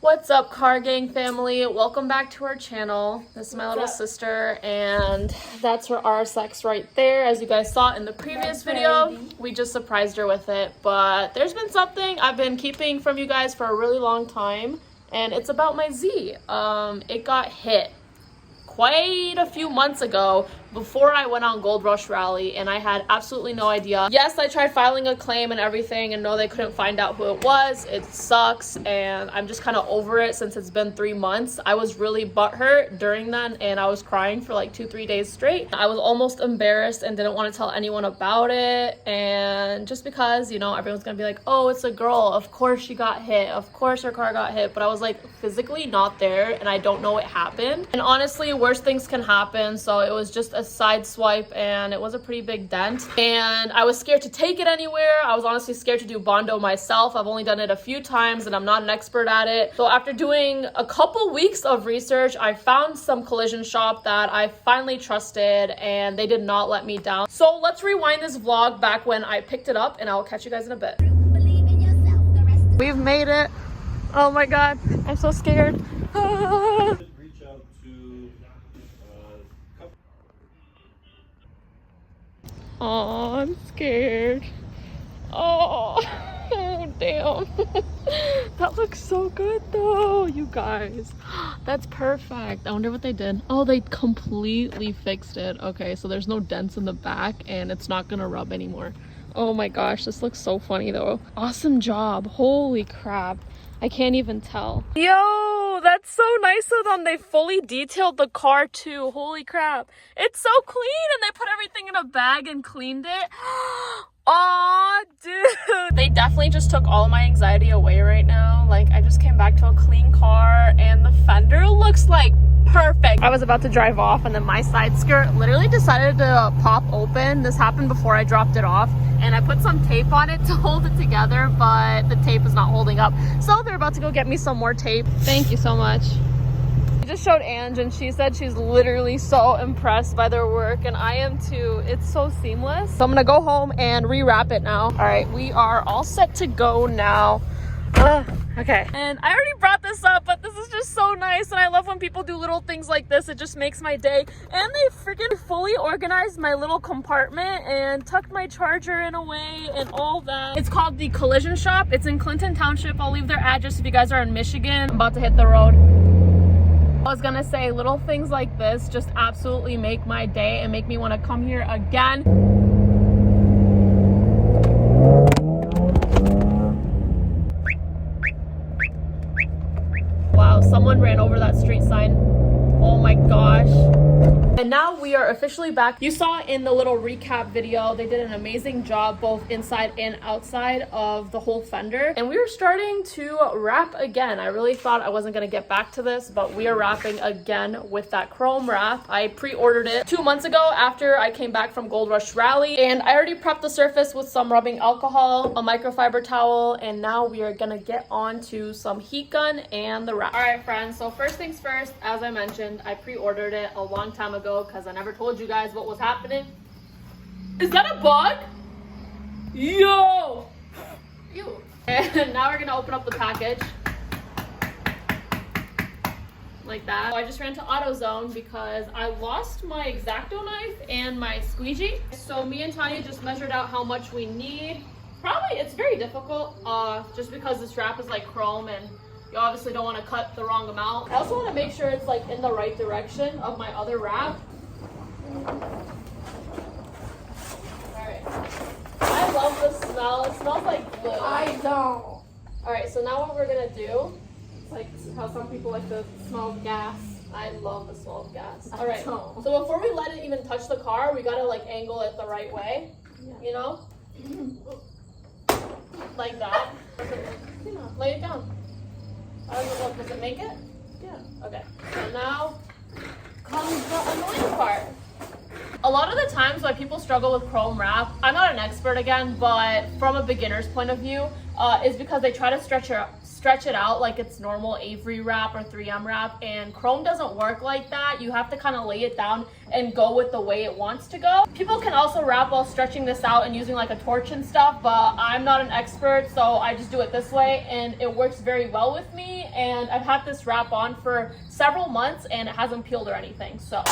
What's up, Car Gang family? Welcome back to our channel. This is my little sister, and that's her RSX right there. As you guys saw in the previous video, we just surprised her with it. But there's been something I've been keeping from you guys for a really long time, and it's about my Z. It got hit quite a few months ago before I went on Gold Rush Rally, and I had absolutely no idea. Yes, I tried filing a claim and everything, and no, they couldn't find out who it was. It sucks, and I'm just kind of over it since it's been 3 months. I was really butthurt during then, and I was crying for like 2-3 days straight. I was almost embarrassed and didn't want to tell anyone about it, and just because, you know, everyone's gonna be like, oh, it's a girl, of course she got hit, of course her car got hit, but I was like physically not there, and I don't know what happened. And honestly, worse things can happen, so it was just a side swipe, and it was a pretty big dent, and I was scared to take it anywhere. I was honestly scared to do Bondo myself. I've only done it a few times, and I'm not an expert at it. So after doing a couple weeks of research, I found some collision shop that I finally trusted, and they did not let me down. So let's rewind this vlog back when I picked it up, and I'll catch you guys in a bit. We've made it. Oh my god, I'm so scared. Oh, I'm scared. Oh, oh damn. That looks so good though, you guys. That's perfect. I wonder what they did. Oh, they completely fixed it. Okay, so there's no dents in the back, and it's not gonna rub anymore. Oh my gosh, this looks so funny though. Awesome job. Holy crap. I can't even tell. Yo, that's so nice of them. They fully detailed the car too. Holy crap. It's so clean, and they put everything in a bag and cleaned it. Aw, dude. They definitely just took all of my anxiety away right now. Like, I just came back to a clean car, and the fender looks like perfect. I was about to drive off, and then my side skirt literally decided to pop open. This happened before I dropped it off, and I put some tape on it to hold it together, but the tape is not holding up. So they're about to go get me some more tape. Thank you so much. I just showed Ange, and she said she's literally so impressed by their work, and I am too. It's so seamless. So I'm gonna go home and rewrap it now. All right, we are all set to go now. Okay, and I already brought this up, but this is just so nice, and I love when people do little things like this. It just makes my day. And they freaking fully organized my little compartment and tucked my charger in a way and all that. It's called the Collision Shop. It's in Clinton Township. I'll leave their address if you guys are in Michigan. I'm about to hit the road. I was gonna say, little things like this just absolutely make my day and make me want to come here again. Wow, someone ran over that street sign. Oh my gosh. And now we are officially back. You saw in the little recap video, they did an amazing job both inside and outside of the whole fender. And we are starting to wrap again. I really thought I wasn't gonna get back to this, but we are wrapping again with that chrome wrap. I pre-ordered it 2 months ago after I came back from Gold Rush Rally, and I already prepped the surface with some rubbing alcohol, a microfiber towel, and now we are gonna get on to some heat gun and the wrap. All right, friends, so first things first, as I mentioned, I pre-ordered it a long time ago because I never told you guys what was happening. Is that a bug? Yo! Ew. And now we're gonna open up the package. Like that. I just ran to AutoZone because I lost my X-Acto knife and my squeegee. So me and Tanya just measured out how much we need. Probably, it's very difficult just because this wrap is like chrome, and you obviously don't want to cut the wrong amount. I also want to make sure it's like in the right direction of my other wrap. Alright. I love the smell. It smells like glue. I don't. Alright, so now what we're going to do, it's like how some people like the smell of gas. I love the smell of gas. Alright, so before we let it even touch the car, we got to like angle it the right way. Yeah. You know? Like that. You know, lay it down. How does it look? Does it make it? Yeah. Okay. So now comes the annoying part. A lot of the times when people struggle with chrome wrap, I'm not an expert again, but from a beginner's point of view, is because they try to stretch it out like it's normal Avery wrap or 3M wrap, and Chrome doesn't work like that. You have to kind of lay it down and go with the way it wants to go. People can also wrap while stretching this out and using like a torch and stuff, but I'm not an expert, so I just do it this way, and it works very well with me. And I've had this wrap on for several months and it hasn't peeled or anything, so.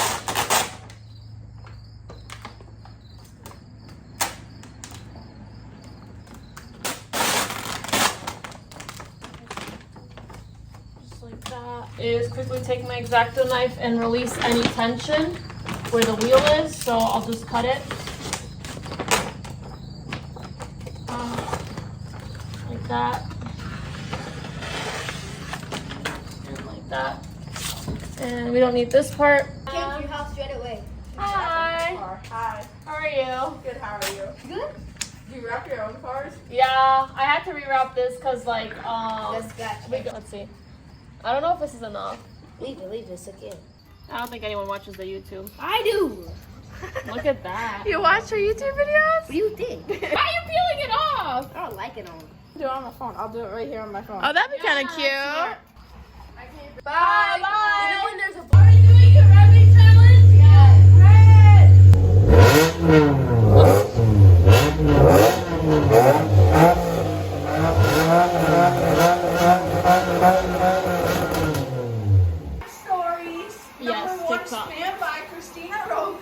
Is quickly take my X-Acto knife and release any tension where the wheel is, so I'll just cut it like that and like that, and we don't need this part. Came to your house straight away. Hi. Hi. How are you? Good, how are you? Good? Do you wrap your own cars? Yeah, I had to rewrap this because like let's see. I don't know if this is enough. Leave it, it's okay. I don't think anyone watches the YouTube. I do. Look at that. You watch our YouTube videos? What do you think? Why are you peeling it off? I don't like it on. Do it on my phone. I'll do it right here on my phone. Oh, that'd be kind of cute. Bye. Bye. You know when there's a Are we doing a rubbing challenge? Stories. Yes, Number 1, TikTok. Spam by Christina Roby.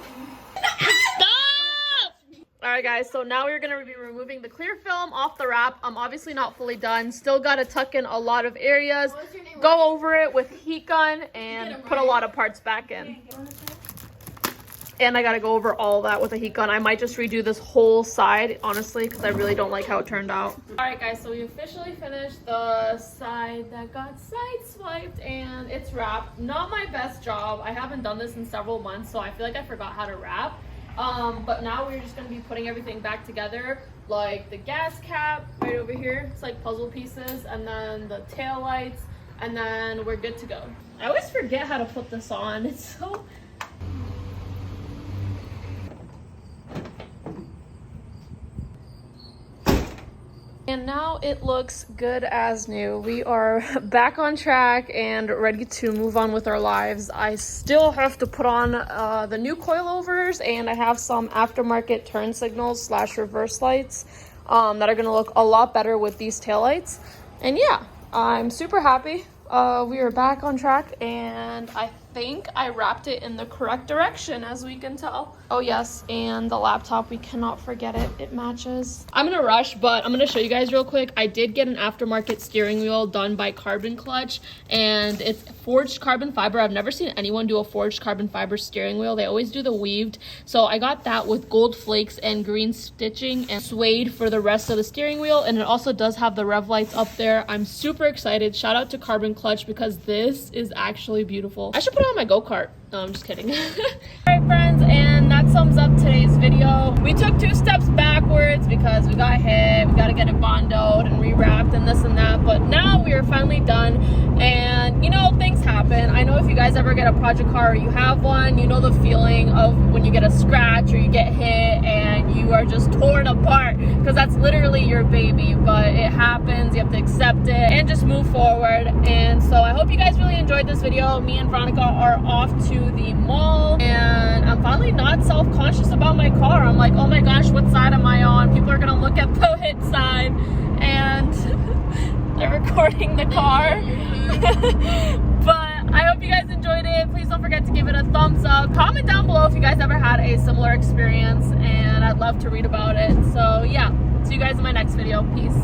Stop! Alright guys, so now we're going to be removing the clear film off the wrap. I'm obviously not fully done. Still got to tuck in a lot of areas. Go over it with heat gun and put a lot of parts back in. And I got to go over all that with a heat gun. I might just redo this whole side, honestly, because I really don't like how it turned out. Alright guys, so we officially finished the side that got sideswiped, and it's wrapped. Not my best job. I haven't done this in several months, so I feel like I forgot how to wrap. But now we're just going to be putting everything back together, like the gas cap right over here. It's like puzzle pieces, and then the tail lights, and then we're good to go. I always forget how to put this on. It's so... And now it looks good as new. We are back on track and ready to move on with our lives. I still have to put on the new coilovers, and I have some aftermarket turn signals / reverse lights that are gonna look a lot better with these taillights. And yeah, I'm super happy. We are back on track, and I think I wrapped it in the correct direction, as we can tell. Oh yes, and the laptop, we cannot forget it. It matches. I'm gonna rush, but I'm gonna show you guys real quick. I did get an aftermarket steering wheel done by Carbon Clutch, and it's forged carbon fiber. I've never seen anyone do a forged carbon fiber steering wheel. They always do the weaved. So I got that with gold flakes and green stitching and suede for the rest of the steering wheel, and it also does have the rev lights up there. I'm super excited. Shout out to Carbon Clutch, because this is actually beautiful. I should put it on my go-kart. No, I'm just kidding. All right, friends, and that sums up today's video. We took 2 steps backwards because we got hit. We got to get it bondoed and rewrapped and this and that. But now we are finally done. And, you know, things happen. I know if you guys ever get a project car or you have one, you know the feeling of when you get a scratch or you get hit and you are just torn apart, because that's literally your baby. But it happens. You have to accept it and just move forward. And so I hope you guys really enjoyed this video. Me and Veronica are off to the mall, and I'm finally not self-conscious about my car. I'm like, oh my gosh, what side am I on? People are gonna look at the hit side, and they're recording the car. But I hope you guys enjoyed it. Please don't forget to give it a thumbs up. Comment down below if you guys ever had a similar experience, and I'd love to read about it. So yeah, see you guys in my next video. Peace.